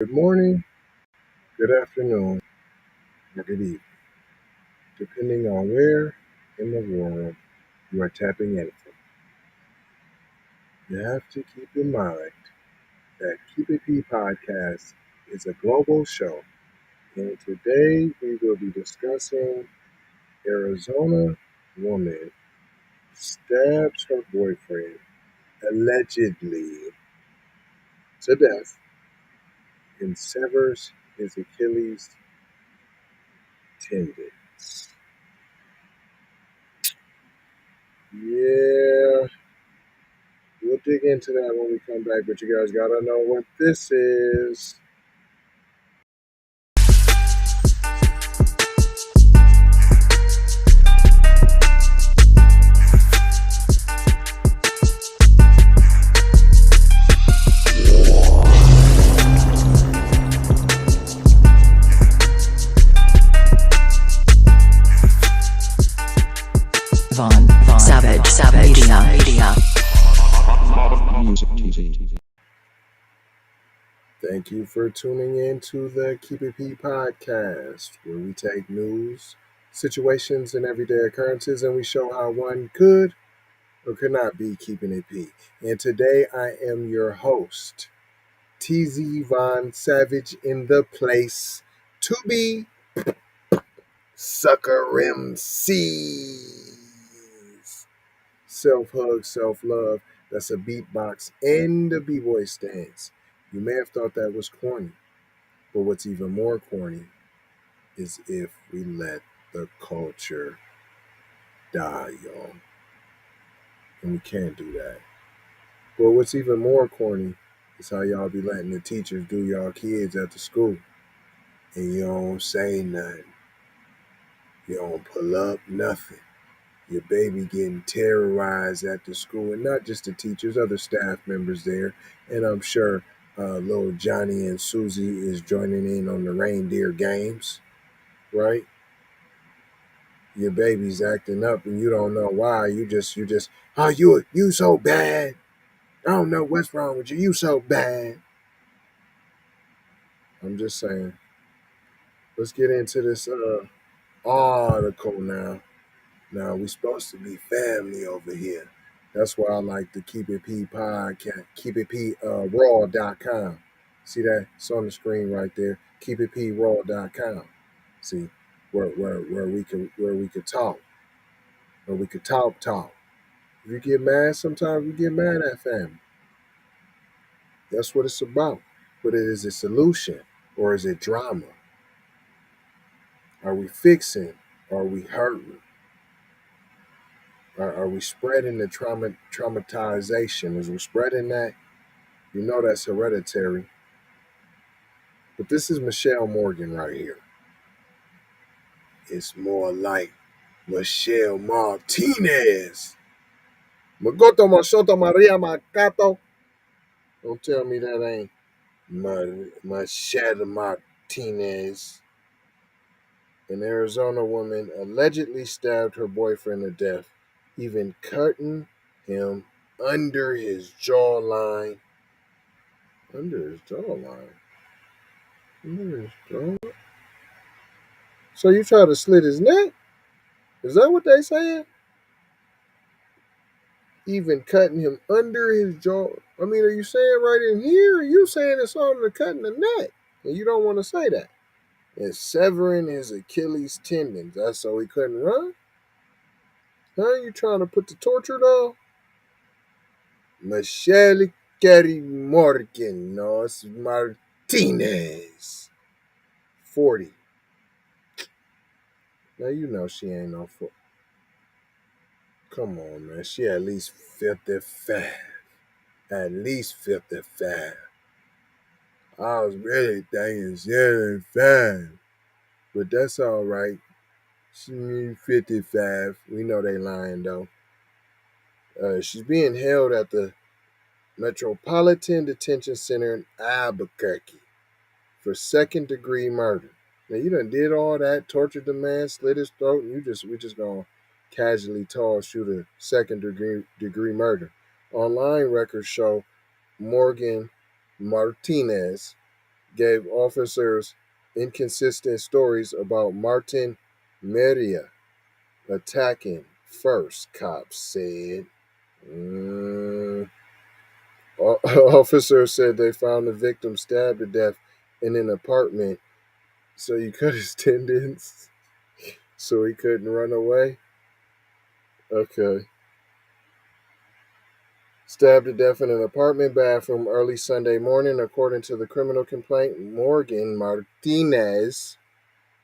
Good morning, good afternoon, or good evening, depending on where in the world you are tapping in from. You have to keep in mind that Keep It P podcast is a global show, and today we will be discussing Arizona woman stabs her boyfriend allegedly to death and severs his Achilles tendons. Yeah, we'll dig into that when we come back, but you guys gotta know what this is. Savage Media. Music TV. Thank you for tuning in to the Keep It P podcast, where we take news, situations, and everyday occurrences, and we show how one could or could not be keeping it P. And today I am your host, TZ Von Savage, in the place to be Sucker MCs. Self hug, self love. That's a beatbox and a b-boy stance. You may have thought that was corny, but what's even more corny is if we let the culture die, y'all. And we can't do that. But what's even more corny is how y'all be letting the teachers do y'all kids at the school. And you don't say nothing. You don't pull up nothing. Your baby getting terrorized at the school, and not just the teachers, other staff members there. And I'm sure little Johnny and Susie is joining in on the reindeer games, right? Your baby's acting up, and you don't know why. You just, oh, you so bad. I don't know what's wrong with you. You so bad. I'm just saying. Let's get into this article now. Now, we supposed to be family over here. That's why I like the Keep It P podcast, Keep It P raw.com. See that? It's on the screen right there. Keep It P raw.com. See, where we could talk. Where we could talk. If you get mad, sometimes you get mad at family. That's what it's about. But it is a solution, or is it drama? Are we fixing? Or are we hurting? Are we spreading the traumatization? Is we spreading that? You know that's hereditary. But this is Michelle Morgan right here. It's more like Michelle Martinez. Magoto Mashoto Maria Macato. Don't tell me that ain't Michelle Martinez. An Arizona woman allegedly stabbed her boyfriend to death, even cutting him under his jawline. Under his jawline? Under his jawline? So you try to slit his neck? Is that what they saying? Even cutting him under his jaw. I mean, are you saying right in here? Or are you saying it's on the cutting the neck? And you don't want to say that. And severing his Achilles tendons. That's so he couldn't run? Huh? You trying to put the torture down? Michelle Carrie Morgan. No, it's Martinez. 40. Now you know she ain't no 40. Come on, man. She at least 55. At least 55. I was really thinking 75. But that's all right. She means 55. We know they lying, though. She's being held at the Metropolitan Detention Center in Albuquerque for second-degree murder. Now, you done did all that, tortured the man, slit his throat, and we just gonna casually toss you to second-degree murder. Online records show Morgan Martinez gave officers inconsistent stories about Martin Miera attacking first, cops said. Mm. Officers said they found the victim stabbed to death in an apartment, so he cut his tendons so he couldn't run away. Okay. Stabbed to death in an apartment bathroom early Sunday morning, according to the criminal complaint. Morgan Martinez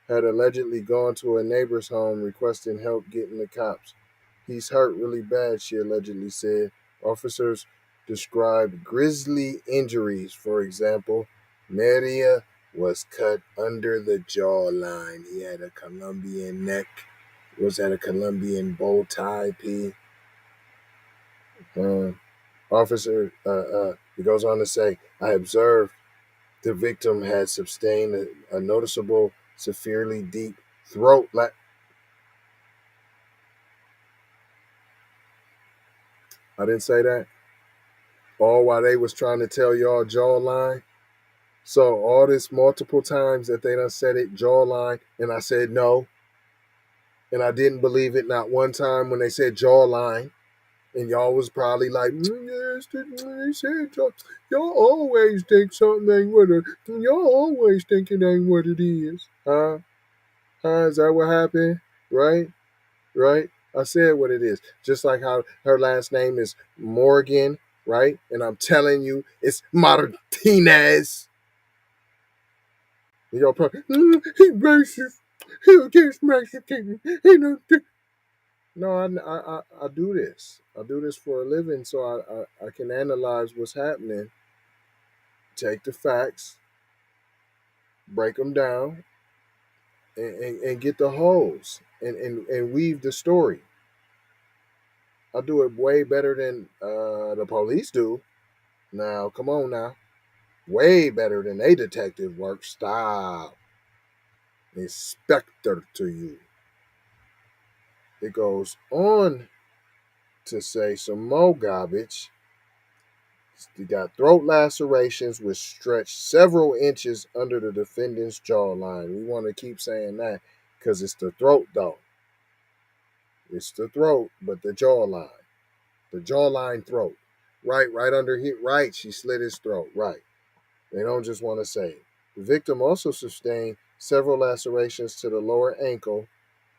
had allegedly gone to a neighbor's home requesting help getting the cops. He's hurt really bad, she allegedly said. Officers described grisly injuries. For example, Maria was cut under the jawline. He had a Colombian neck. Was that a Colombian bow tie, P? Uh, he goes on to say, I observed the victim had sustained a noticeable, severely deep throat. I didn't say that. All while they was trying to tell y'all jawline. So all this multiple times that they done said it jawline, and I said no, and I didn't believe it not one time when they said jawline, and y'all was probably like, yes, they said jaw. Y'all always think something ain't what it. Y'all always think it ain't what it is, huh? Huh? Is that what happened? Right? Right? I said what it is. Just like how her last name is Morgan, right? And I'm telling you, it's Martinez. And y'all probably, he racist. He against Mexican. He no. No, I do this. I do this for a living, so I can analyze what's happening, take the facts, break them down, and get the holes and weave the story. I do it way better than the police do. Now, come on now. Way better than a detective work. Stop. Inspector to you. It goes on to say some more garbage. He got throat lacerations which stretched several inches under the defendant's jawline. We want to keep saying that because it's the throat, though. It's the throat, but the jawline. The jawline throat. Right under here. Right, she slit his throat. Right. They don't just want to say it. The victim also sustained several lacerations to the lower ankle,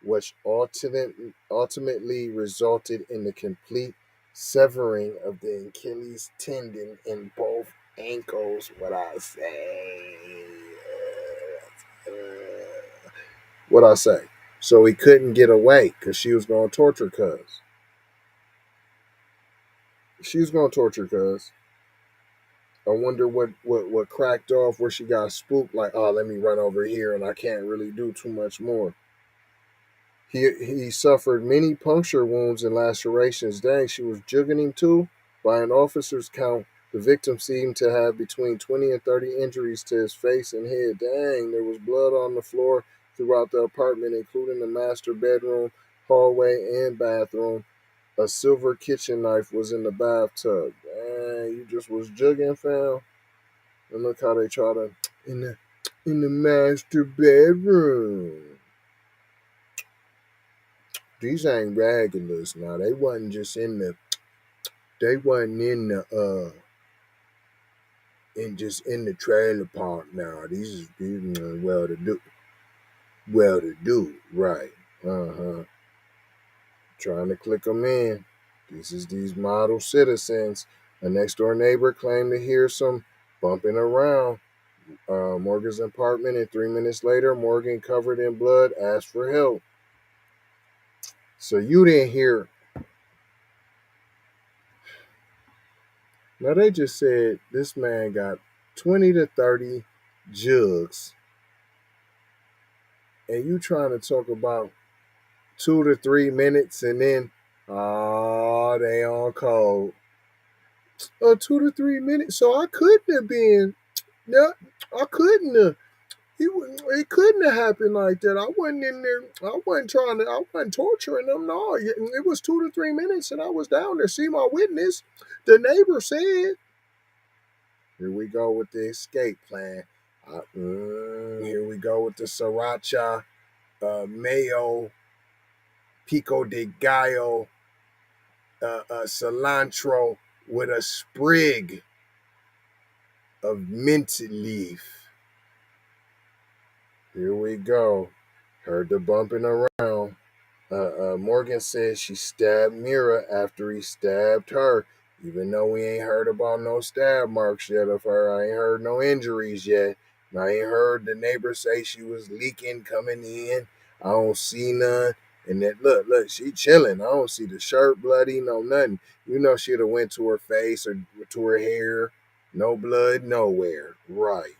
which ultimately resulted in the complete severing of the Achilles tendon in both ankles. What I say? What I say? So he couldn't get away because she was going to torture cuz. She was going to torture cuz. I wonder what cracked off, where she got spooked, like, oh, let me run over here and I can't really do too much more. He suffered many puncture wounds and lacerations. Dang, she was jugging him too. By an officer's count, the victim seemed to have between 20 and 30 injuries to his face and head. Dang, there was blood on the floor throughout the apartment, including the master bedroom, hallway, and bathroom. A silver kitchen knife was in the bathtub. Dang, you just was jugging, fam. And look how they try to in the master bedroom. These ain't regulars now. They wasn't just in the. They wasn't in the in the trailer park now. These well to do. Well to do, right? Trying to click them in. This is these model citizens. A next door neighbor claimed to hear some bumping around Morgan's apartment, and 3 minutes later, Morgan, covered in blood, asked for help. So you didn't hear. Now they just said this man got 20 to 30 jugs, and you trying to talk about 2 to 3 minutes, and then they on cold. 2 to 3 minutes. So I couldn't have been. No, I couldn't have. It couldn't have happened like that. I wasn't in there. I wasn't torturing them. No, it was 2 to 3 minutes, and I was down there. See my witness. The neighbor said, "Here we go with the escape plan. Here we go with the sriracha, mayo, pico de gallo, cilantro with a sprig of mint leaf. Here we go. Heard the bumping around. Morgan says she stabbed Miera after he stabbed her. Even though we ain't heard about no stab marks yet of her, I ain't heard no injuries yet. And I ain't heard the neighbor say she was leaking coming in. I don't see none. And that look, she chilling. I don't see the shirt bloody, no nothing. You know she'd have went to her face or to her hair. No blood nowhere. Right.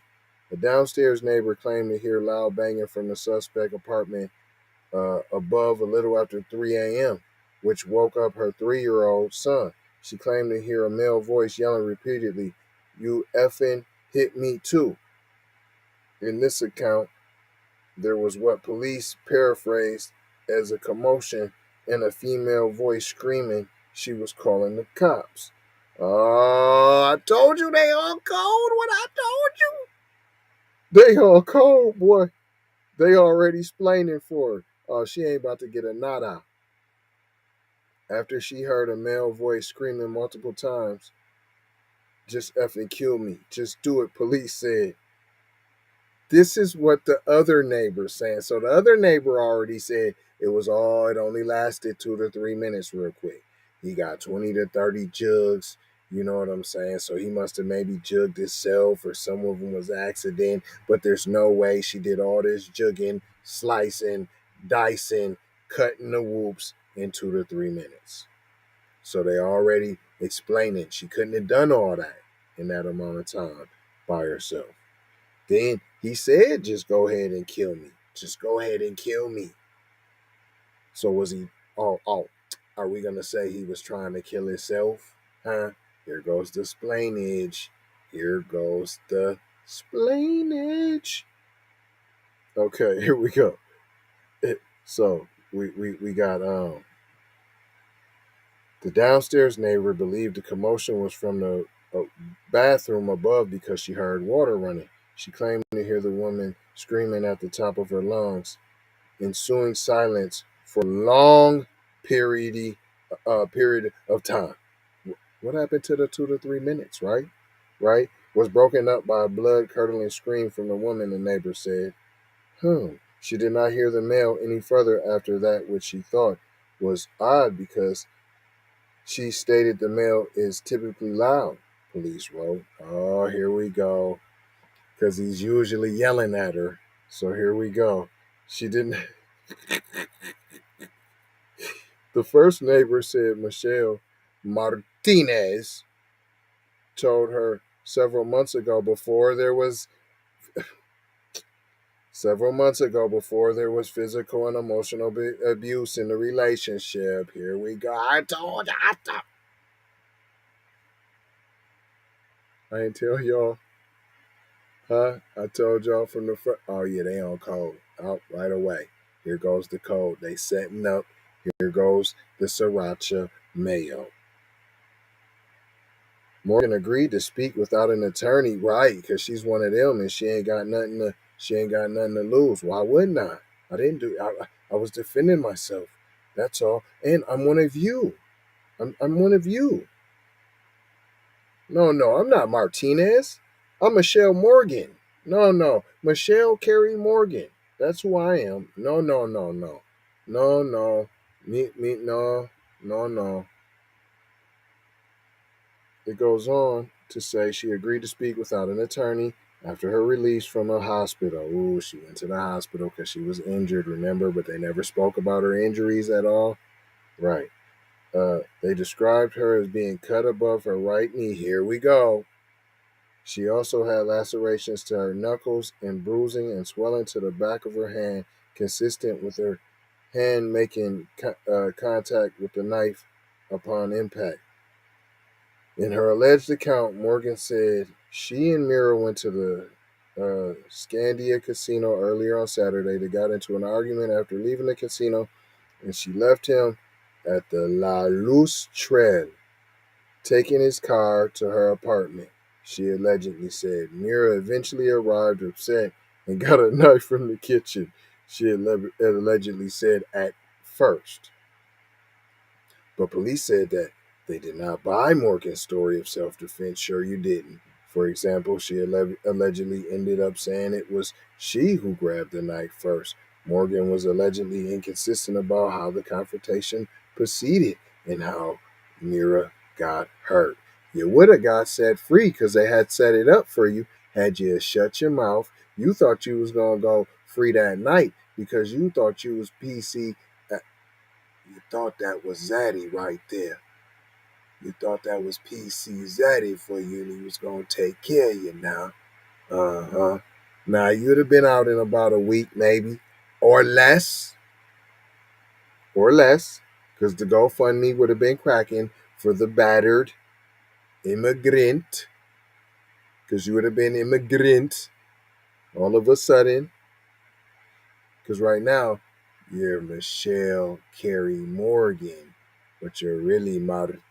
The downstairs neighbor claimed to hear loud banging from the suspect apartment above a little after 3 a.m., which woke up her 3-year-old son. She claimed to hear a male voice yelling repeatedly, "You effing hit me too." In this account, there was what police paraphrased as a commotion and a female voice screaming she was calling the cops. Oh, I told you they all cold what I told you. They all cold, boy. They already explaining for her. Oh, she ain't about to get a nada. After she heard a male voice screaming multiple times, "Just effing kill me. Just do it," police said. This is what the other neighbor's saying. So the other neighbor already said it only lasted 2 to 3 minutes real quick. He got 20 to 30 jugs. You know what I'm saying? So he must have maybe jugged himself or some of them was accident. But there's no way she did all this jugging, slicing, dicing, cutting the whoops in 2 to 3 minutes. So they already explaining she couldn't have done all that in that amount of time by herself. Then he said, "Just go ahead and kill me. Just go ahead and kill me." So was he, are we going to say he was trying to kill himself? Huh? Here goes the splainage. Here goes the splainage. Okay, here we go. So we got the downstairs neighbor believed the commotion was from the bathroom above because she heard water running. She claimed to hear the woman screaming at the top of her lungs. Ensuing silence for a long period of time. What happened to the 2 to 3 minutes, right? Right? Was broken up by a blood curdling scream from the woman, the neighbor said. She did not hear the male any further after that, which she thought was odd because she stated the male is typically loud, police wrote. Oh, here we go. Because he's usually yelling at her. So here we go. She didn't. The first neighbor said Michelle Martinez told her several months ago before there was physical and emotional abuse in the relationship. Here we go. I told you. I ain't tell y'all. Huh? I told y'all from the front. Oh, yeah, they on code. Out right away. Here goes the code. They setting up. Here goes the sriracha mayo. Morgan agreed to speak without an attorney, right? Because she's one of them, and she ain't got nothing to lose. Why wouldn't I? I didn't do. I was defending myself. That's all. And I'm one of you. I'm one of you. No, I'm not Martinez. I'm Michelle Morgan. No, Michelle Carrie Morgan. That's who I am. No. No. It goes on to say she agreed to speak without an attorney after her release from a hospital. Ooh, she went to the hospital because she was injured, remember? But they never spoke about her injuries at all. Right. They described her as being cut above her right knee. Here we go. She also had lacerations to her knuckles and bruising and swelling to the back of her hand, consistent with her hand making contact with the knife upon impact. In her alleged account, Morgan said she and Miera went to the Scandia Casino earlier on Saturday. They got into an argument after leaving the casino, and she left him at the La Luz Trail, taking his car to her apartment. she allegedly said. Miera eventually arrived upset and got a knife from the kitchen, she allegedly said at first. But police said that they did not buy Morgan's story of self defense. Sure, you didn't. For example, she allegedly ended up saying it was she who grabbed the knife first. Morgan was allegedly inconsistent about how the confrontation proceeded and how Miera got hurt. You would have got set free because they had set it up for you. Had you shut your mouth, you thought you was going to go free that night because you thought you was PC. You thought that was Zaddy right there. You thought that was PC Zaddy for you and he was going to take care of you now. Uh-huh. Now, you'd have been out in about a week maybe, or less, because the GoFundMe would have been cracking for the battered immigrant, because you would have been immigrant all of a sudden, because right now, you're Michelle Carrie Morgan, but you're really Martinez.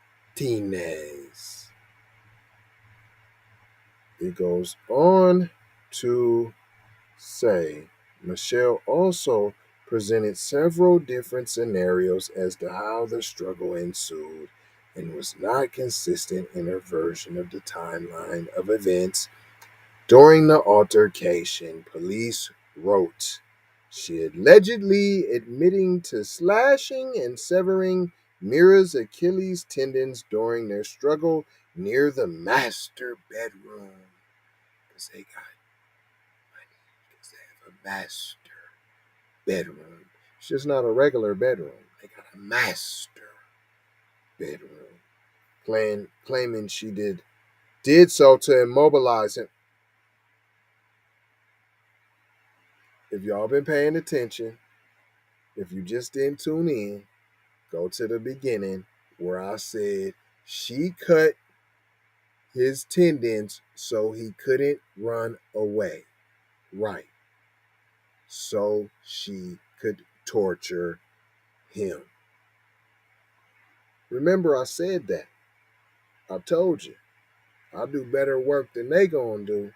It goes on to say Michelle also presented several different scenarios as to how the struggle ensued and was not consistent in her version of the timeline of events. During the altercation, police wrote she allegedly admitting to slashing and severing Miera's Achilles tendons during their struggle near the master bedroom. Because they got money, because they have a master bedroom. It's just not a regular bedroom. They got a master bedroom. Claiming she did so to immobilize him. If y'all been paying attention, if you just didn't tune in, go to the beginning where I said she cut his tendons so he couldn't run away. Right. So she could torture him. Remember, I said that. I told you. I do better work than they gonna do.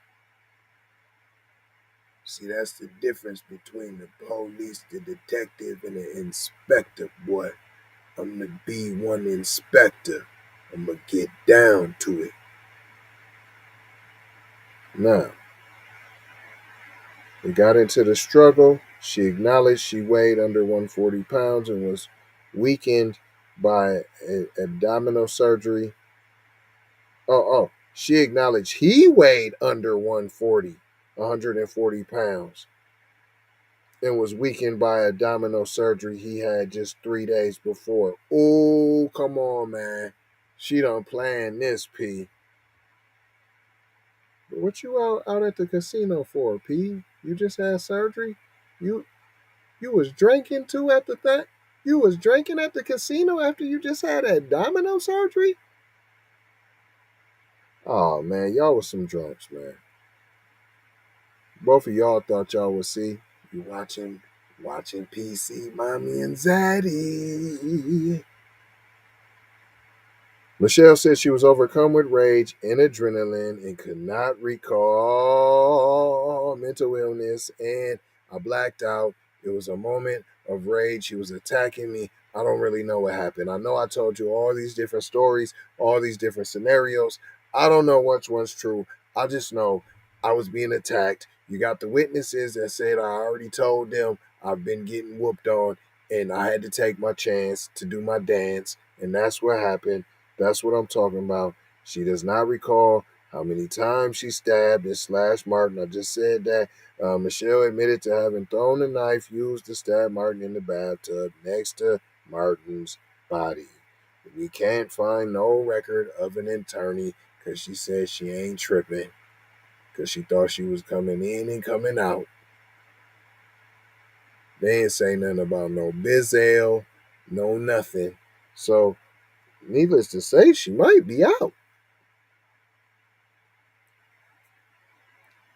See, that's the difference between the police, the detective, and the inspector, boy. I'm the B1 inspector. I'm gonna get down to it. Now, we got into the struggle. She acknowledged she weighed under 140 pounds and was weakened by abdominal surgery. She acknowledged he weighed under 140 pounds, and was weakened by abdominal surgery he had just 3 days before. Oh, come on, man. She done planned this, P. But what you out at the casino for, P? You just had surgery? You you was drinking too at the thing? You was drinking at the casino after you just had abdominal surgery? Oh man, y'all was some drunks, man. Both of y'all thought y'all would see. You watching PC, Mommy and Zaddy. Michelle said she was overcome with rage and adrenaline and could not recall mental illness, and I blacked out. It was a moment of rage. He was attacking me. I don't really know what happened. I know I told you all these different stories, all these different scenarios. I don't know which one's true. I just know I was being attacked. You got the witnesses that said I already told them I've been getting whooped on and I had to take my chance to do my dance, and that's what happened. That's what I'm talking about. She does not recall how many times she stabbed and slashed Martin. I just said that. Michelle admitted to having thrown the knife used to stab Martin in the bathtub next to Martin's body. We can't find no record of an attorney because she said she ain't tripping because she thought she was coming in and coming out. They ain't say nothing about no Bizel, no nothing. So, needless to say, she might be out.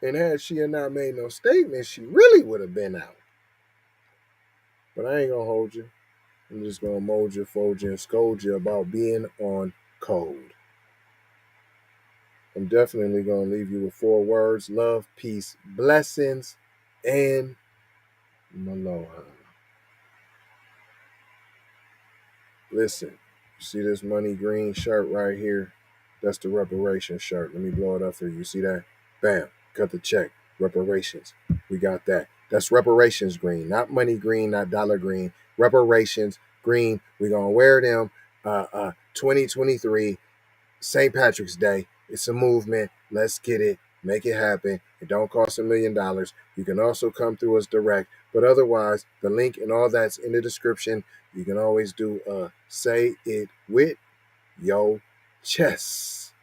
And had she not made no statement, she really would have been out. But I ain't gonna hold you. I'm just gonna mold you, fold you, and scold you about being on code. I'm definitely going to leave you with 4 words: love, peace, blessings, and aloha. Listen, you see this money green shirt right here? That's the reparation shirt. Let me blow it up for you. You see that? Bam. Cut the check. Reparations. We got that. That's reparations green, not money green, not dollar green. Reparations green. We're going to wear them 2023 St. Patrick's Day. It's a movement. Let's get it. Make it happen. It don't cost $1 million. You can also come through us direct. But otherwise, the link and all that's in the description. You can always do say it with yo chess.com.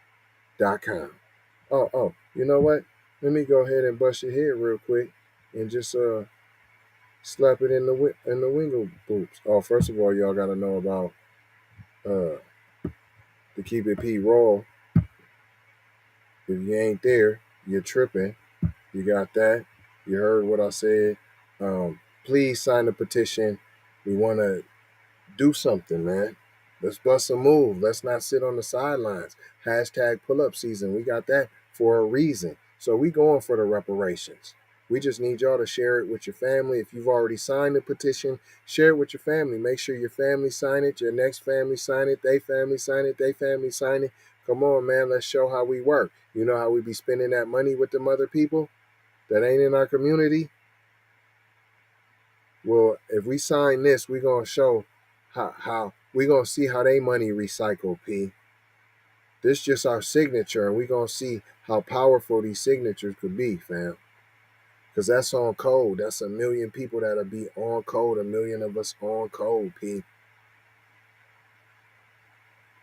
Oh, you know what? Let me go ahead and bust your head real quick and just slap it in the wingle boots. Oh, first of all, y'all gotta know about the Keep It P roll. If you ain't there, you're tripping. You got that. You heard what I said. Please sign the petition. We want to do something, man. Let's bust a move. Let's not sit on the sidelines. Hashtag pull up season. We got that for a reason. So we going for the reparations. We just need y'all to share it with your family. If you've already signed the petition, share it with your family. Make sure your family sign it, your next family sign it, they family sign it, they family sign it. Come on, man. Let's show how we work. You know how we be spending that money with them other people that ain't in our community? Well, if we sign this, we're going to show how we're going to see how they money recycle, P. This just our signature, and we're going to see how powerful these signatures could be, fam. Because that's on code. That's 1 million people that'll be on code, 1 million of us on code, P.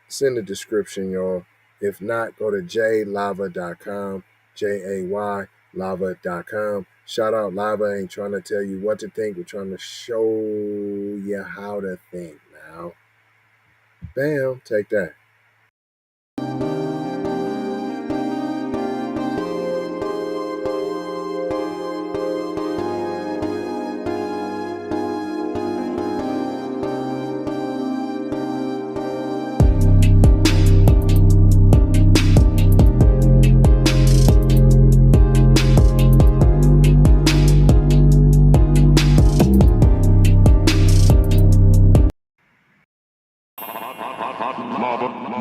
It's in the description, y'all. If not, go to jaylava.com, Jay lava.com. Shout out Lava. Ain't trying to tell you what to think. We're trying to show you how to think now. Bam. Take that.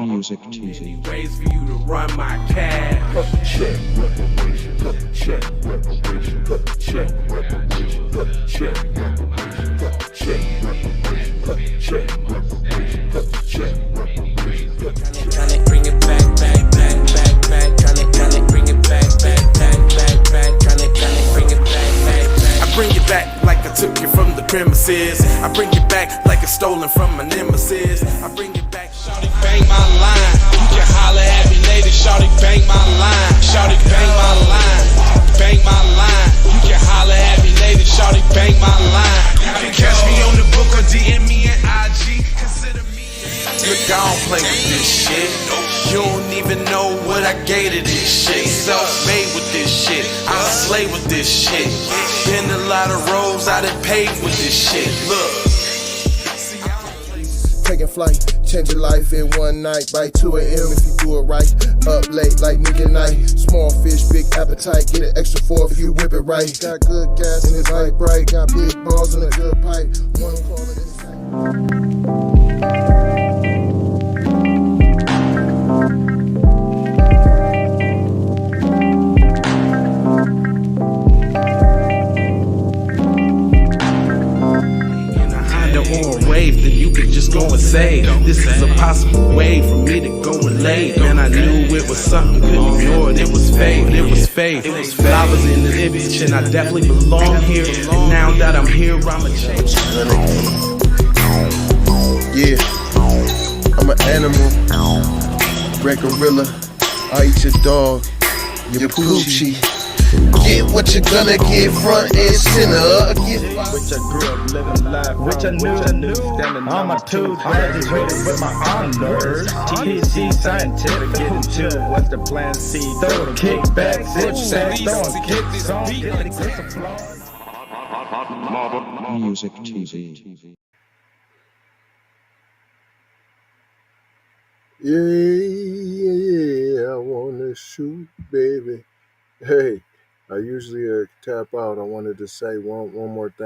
Music TV. Ways for you to run my cash. Check reparation. Check reparation. Check reparation. Check reparation. Check reparation. Check reparation. Check reparation. Tryna bring it back. Tryna bring it back. Tryna bring it back. I bring it back like I took you from the premises. I bring it back like it's stolen from my nemesis. I bring it back. Shawty bang my line. You can holler at me later. Shawty bang my line. Shawty bang my line. Bang my line. You can holler at me later. Shawty bang my line. You can catch me on the book or DM me at IG. Consider me. Look, I don't play with this shit. You don't even know what I gave to this shit. Self-made with this shit. I slay with this shit. Been a lot of roads I done paved with this shit. Look. Taking flight, change your life in one night. By 2 a.m. if you do it right. Up late like midnight. Small fish, big appetite. Get an extra 4 if you whip it right. Got good gas and it's light bright. Got big balls and a good pipe. One call it inside. Then you could just go and say, this is a possible way for me to go and lay. Man, I knew it was something, couldn't ignore it. It was fate, it was fate. Flowers in the Libyan, I definitely belong here. And now that I'm here, I'ma change. Yeah, I'm an animal, red gorilla. I eat your dog, your poochie. Get what you're gonna get, front and center. Which I grew up living life, which I knew. Standing on my toes, graduated with my honors. THC scientific, getting to it. What's the plan? C, throw kickbacks, sit back, throwing kicks on. Music TV. Yeah. I wanna shoot, baby. Hey, I usually tap out. I wanted to say one more thing.